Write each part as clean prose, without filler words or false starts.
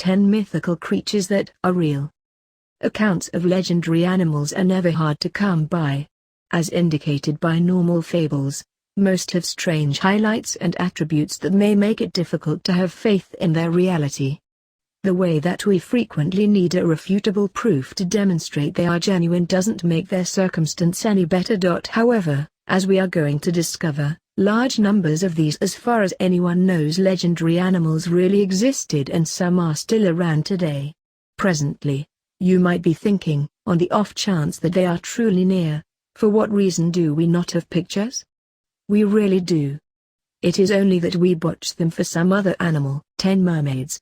10 mythical creatures that are real. Accounts of legendary animals are never hard to come by. As indicated by normal fables, most have strange highlights and attributes that may make it difficult to have faith in their reality. The way that we frequently need irrefutable proof to demonstrate they are genuine doesn't make their circumstance any better. However, as we are going to discover, large numbers of these, as far as anyone knows, legendary animals really existed, and some are still around today. Presently, you might be thinking, on the off chance that they are truly near, for what reason do we not have pictures? We really do. It is only that we botch them for some other animal. 10 mermaids.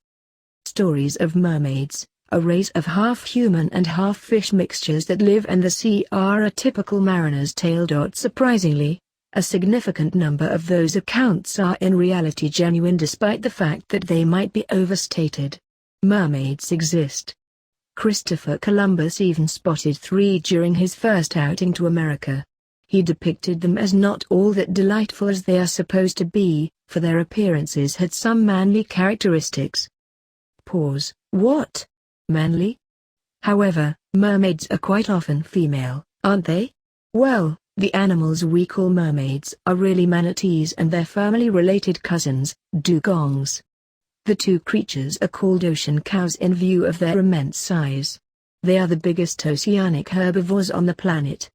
Stories of mermaids, a race of half-human and half-fish mixtures that live in the sea, are a typical mariner's tale. Surprisingly, a significant number of those accounts are in reality genuine, despite the fact that they might be overstated. Mermaids exist. Christopher Columbus even spotted 3 during his first outing to America. He depicted them as not all that delightful as they are supposed to be, for their appearances had some manly characteristics. Pause. What? Manly? However, mermaids are quite often female, aren't they? Well, the animals we call mermaids are really manatees and their family related cousins, dugongs. The 2 creatures are called ocean cows in view of their immense size. They are the biggest oceanic herbivores on the planet.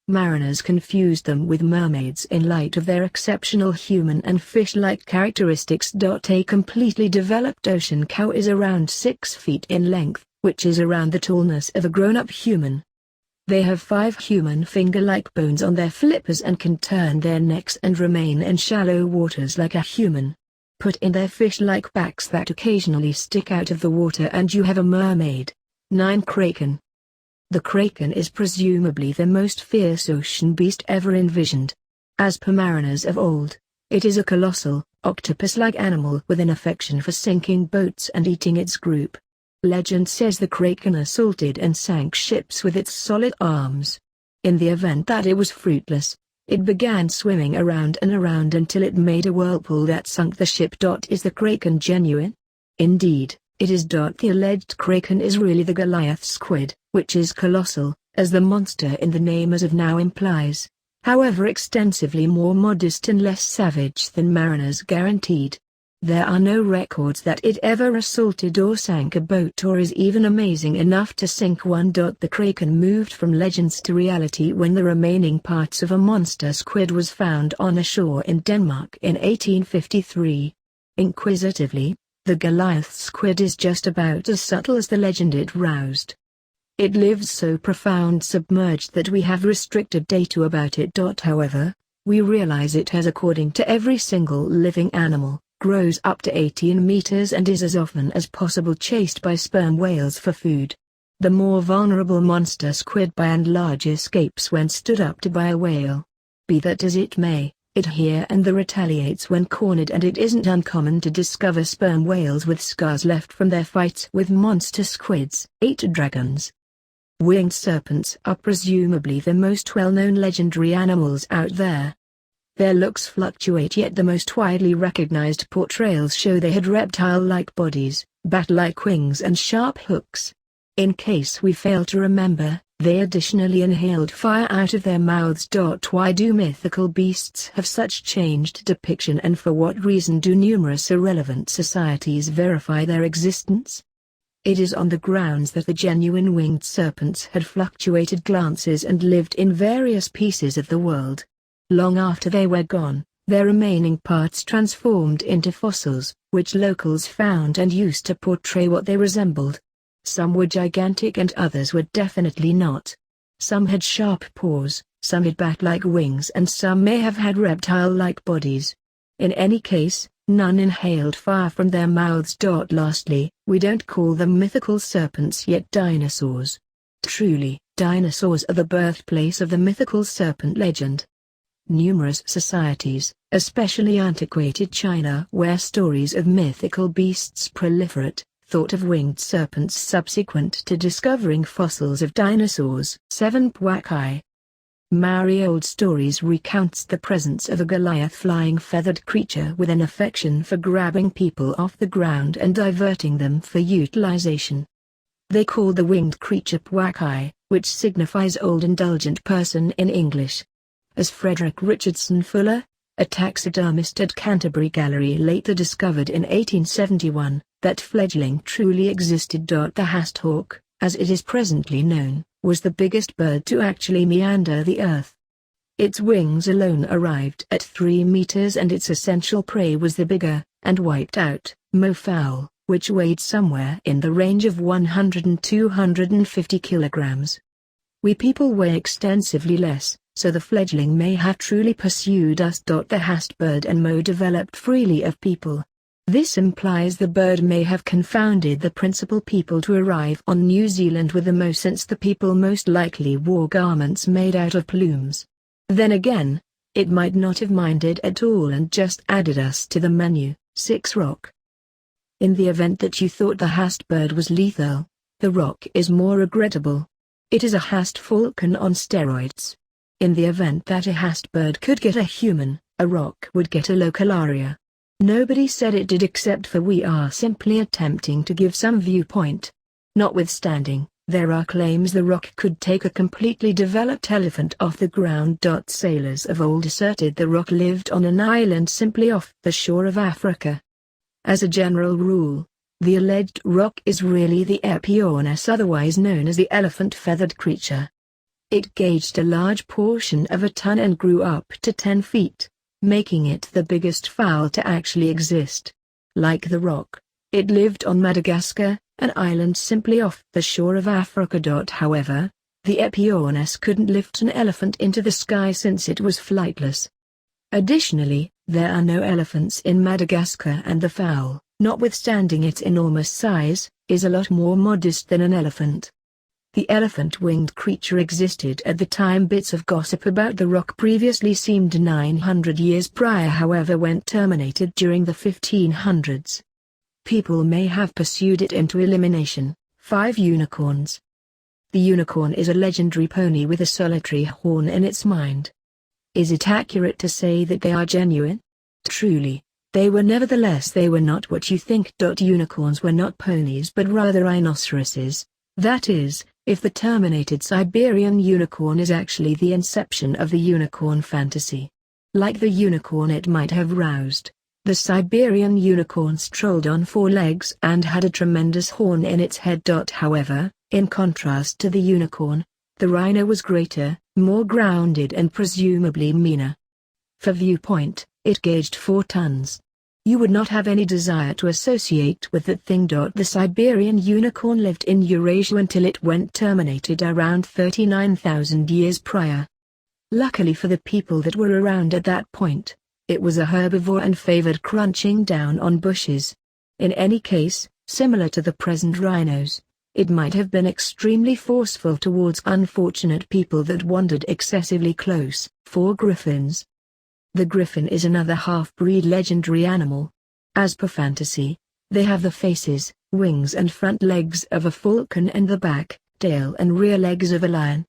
Mariners confused them with mermaids in light of their exceptional human and fish-like characteristics. A completely developed ocean cow is around 6 feet in length, which is around the tallness of a grown-up human. They have 5 human finger-like bones on their flippers and can turn their necks and remain in shallow waters like a human. Put in their fish-like backs that occasionally stick out of the water and you have a mermaid. 9 kraken. The kraken is presumably the most fierce ocean beast ever envisioned. As per mariners of old, it is a colossal, octopus-like animal with an affection for sinking boats and eating its group. Legend says the kraken assaulted and sank ships with its solid arms. In the event that it was fruitless, it began swimming around and around until it made a whirlpool that sunk the ship. Is the kraken genuine? Indeed, it is. The alleged kraken is really the Goliath squid, which is colossal, as the monster in the name as of now implies. However, extensively more modest and less savage than mariners guaranteed. There are no records that it ever assaulted or sank a boat or is even amazing enough to sink one. The kraken moved from legends to reality when the remaining parts of a monster squid was found on a shore in Denmark in 1853. Inquisitively, the Goliath squid is just about as subtle as the legend it roused. It lives so profound submerged that we have restricted data about it. However, we realize it has, according to every single living animal, grows up to 18 meters and is as often as possible chased by sperm whales for food. The more vulnerable monster squid by and large escapes when stood up to by a whale. Be that as it may, it here and there retaliates when cornered, and it isn't uncommon to discover sperm whales with scars left from their fights with monster squids. 8 dragons. Winged serpents are presumably the most well-known legendary animals out there. Their looks fluctuate, yet the most widely recognized portrayals show they had reptile-like bodies, bat-like wings and sharp hooks. In case we fail to remember, they additionally inhaled fire out of their mouths. Why do mythical beasts have such changed depiction, and for what reason do numerous irrelevant societies verify their existence? It is on the grounds that the genuine winged serpents had fluctuated glances and lived in various pieces of the world. Long after they were gone, their remaining parts transformed into fossils, which locals found and used to portray what they resembled. Some were gigantic and others were definitely not. Some had sharp paws, some had bat-like wings, and some may have had reptile-like bodies. In any case, none inhaled fire from their mouths. Lastly, we don't call them mythical serpents yet dinosaurs. Truly, dinosaurs are the birthplace of the mythical serpent legend. Numerous societies, especially antiquated China where stories of mythical beasts proliferate, thought of winged serpents subsequent to discovering fossils of dinosaurs. 7 Pwakai. Maori old stories recounts the presence of a Goliath-flying feathered creature with an affection for grabbing people off the ground and diverting them for utilization. They call the winged creature Pwakai, which signifies old indulgent person in English. As Frederick Richardson Fuller, a taxidermist at Canterbury Gallery later discovered in 1871, that fledgling truly existed. The hasthawk, as it is presently known, was the biggest bird to actually meander the earth. Its wings alone arrived at 3 meters and its essential prey was the bigger, and wiped out, mofowl, which weighed somewhere in the range of 100 and 250 kilograms. We people weigh extensively less, so the fledgling may have truly pursued us. The hast bird and mo developed freely of people. This implies the bird may have confounded the principal people to arrive on New Zealand with the mo, since the people most likely wore garments made out of plumes. Then again, it might not have minded at all and just added us to the menu. 6 Rock. In the event that you thought the hast bird was lethal, the rock is more regrettable. It is a hast falcon on steroids. In the event that a hast bird could get a human, a rock would get a localaria. Nobody said it did, except for we are simply attempting to give some viewpoint. Notwithstanding, there are claims the rock could take a completely developed elephant off the ground. Sailors of old asserted the rock lived on an island simply off the shore of Africa. As a general rule, the alleged rock is really the Epyornis, otherwise known as the elephant-feathered creature. It gauged a large portion of a ton and grew up to 10 feet, making it the biggest fowl to actually exist. Like the rock, it lived on Madagascar, an island simply off the shore of Africa. However, the Epyornis couldn't lift an elephant into the sky since it was flightless. Additionally, there are no elephants in Madagascar, and the fowl, notwithstanding its enormous size, is a lot more modest than an elephant. The elephant-winged creature existed at the time. Bits of gossip about the rock previously seemed 900 years prior, however went terminated during the 1500s. People may have pursued it into elimination. 5 Unicorns. The unicorn is a legendary pony with a solitary horn in its mind. Is it accurate to say that they are genuine? Truly, they were. Nevertheless, they were not what you think. Unicorns were not ponies but rather rhinoceroses. That is, if the terminated Siberian unicorn is actually the inception of the unicorn fantasy. Like the unicorn it might have roused, the Siberian unicorn strolled on 4 legs and had a tremendous horn in its head. However, in contrast to the unicorn, the rhino was greater, more grounded and presumably meaner. For viewpoint, it gauged 4 tons. You would not have any desire to associate with that thing. The Siberian unicorn lived in Eurasia until it went terminated around 39,000 years prior. Luckily for the people that were around at that point, it was a herbivore and favored crunching down on bushes. In any case, similar to the present rhinos, it might have been extremely forceful towards unfortunate people that wandered excessively close. 4 Griffins. The griffin is another half-breed legendary animal. As per fantasy, they have the faces, wings and front legs of a falcon and the back, tail and rear legs of a lion.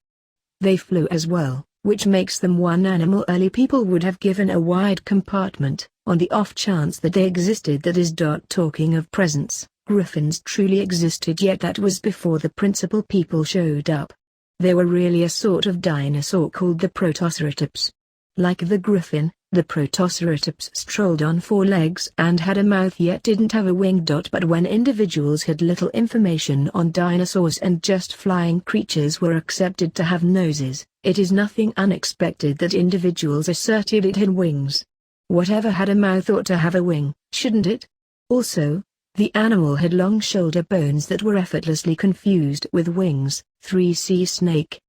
They flew as well, which makes them one animal early people would have given a wide compartment, on the off chance that they existed. That is. Talking of presence, griffins truly existed, yet that was before the principal people showed up. They were really a sort of dinosaur called the Protoceratops. Like the griffin, the Protoceratops strolled on 4 legs and had a mouth yet didn't have a wing. But when individuals had little information on dinosaurs and just flying creatures were accepted to have noses, it is nothing unexpected that individuals asserted it had wings. Whatever had a mouth ought to have a wing, shouldn't it? Also, the animal had long shoulder bones that were effortlessly confused with wings. 3 Sea snake.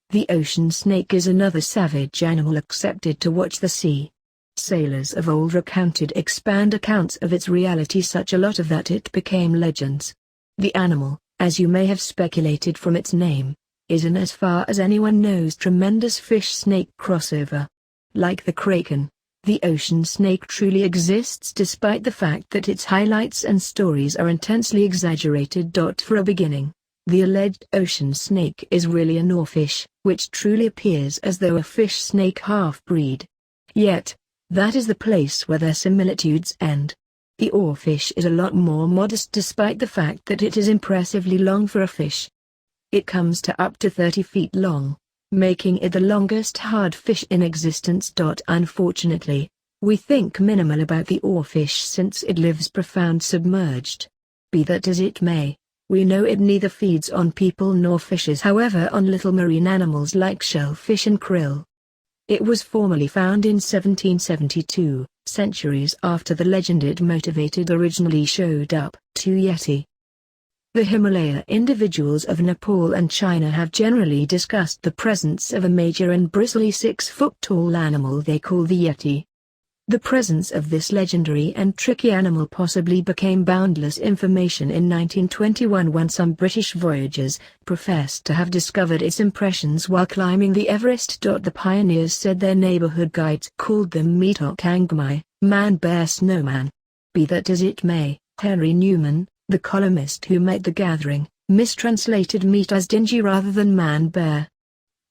The ocean snake is another savage animal accepted to watch the sea. Sailors of old recounted expand accounts of its reality such a lot of that it became legends. The animal, as you may have speculated from its name, is an as far as anyone knows tremendous fish-snake crossover. Like the kraken, the ocean snake truly exists despite the fact that its highlights and stories are intensely exaggerated. For a beginning, The alleged ocean snake is really an oarfish, which truly appears as though a fish-snake half-breed. Yet, that is the place where their similitudes end. The oarfish is a lot more modest despite the fact that it is impressively long for a fish. It comes to up to 30 feet long, making it the longest hard fish in existence. Unfortunately, we think minimal about the oarfish since it lives profound submerged. Be that as it may, we know it neither feeds on people nor fishes, however, on little marine animals like shellfish and krill. It was formerly found in 1772, centuries after the legend it motivated originally showed up. 2 Yeti. The Himalaya individuals of Nepal and China have generally discussed the presence of a major and bristly 6-foot-tall animal they call the Yeti. The presence of this legendary and tricky animal possibly became boundless information in 1921 when some British voyagers professed to have discovered its impressions while climbing the Everest. The pioneers said their neighborhood guides called them Meetokangmai, man-bear snowman. Be that as it may, Henry Newman, the columnist who met the gathering, mistranslated meat as dingy rather than man-bear.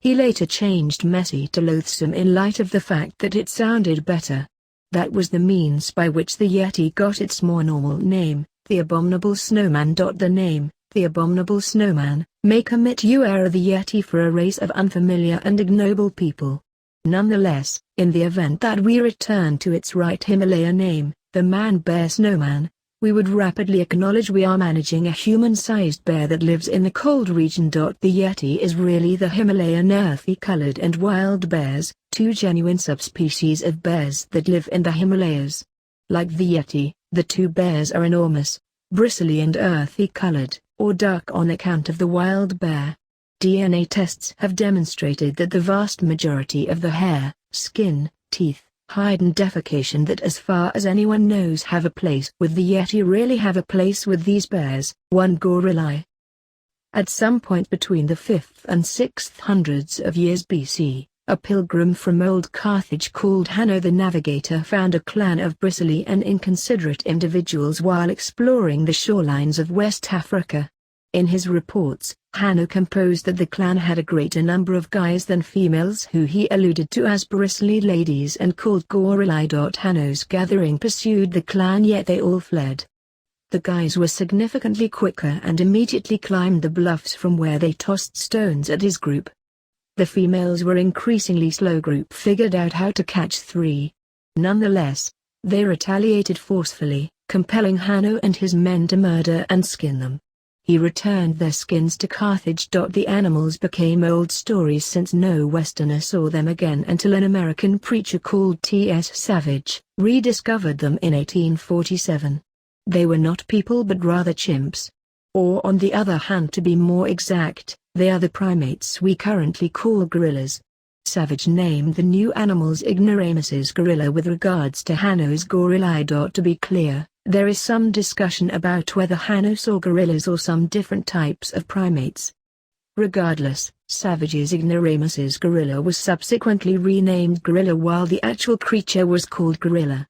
He later changed messy to loathsome in light of the fact that it sounded better. That was the means by which the Yeti got its more normal name, the abominable snowman. The name, the abominable snowman, may commit you error the Yeti for a race of unfamiliar and ignoble people. Nonetheless, in the event that we return to its right Himalaya name, the man-bear snowman, we would rapidly acknowledge we are managing a human-sized bear that lives in the cold region. The Yeti is really the Himalayan earthy-colored and wild bears, two genuine subspecies of bears that live in the Himalayas. Like the Yeti, the two bears are enormous, bristly and earthy-colored, or dark on account of the wild bear. DNA tests have demonstrated that the vast majority of the hair, skin, teeth, hide and defecation that as far as anyone knows have a place with the Yeti really have a place with these bears. 1 Gorillae. At some point between the 5th and 6th hundreds of years BC, a pilgrim from Old Carthage called Hanno the Navigator found a clan of bristly and inconsiderate individuals while exploring the shorelines of West Africa. In his reports, Hanno composed that the clan had a greater number of guys than females who he alluded to as bristly ladies and called Gorillae. Hanno's gathering pursued the clan, yet they all fled. The guys were significantly quicker and immediately climbed the bluffs from where they tossed stones at his group. The females were increasingly slow. Group figured out how to catch 3. Nonetheless, they retaliated forcefully, compelling Hanno and his men to murder and skin them. He returned their skins to Carthage. The animals became old stories since no Westerner saw them again until an American preacher called T.S. Savage rediscovered them in 1847. They were not people but rather chimps. Or on the other hand, to be more exact, they are the primates we currently call gorillas. Savage named the new animals ignoramuses gorilla with regards to Hanno's Gorillae. To be clear, there is some discussion about whether Hanno saw gorillas or some different types of primates. Regardless, Savage's ignoramuses gorilla was subsequently renamed gorilla while the actual creature was called gorilla.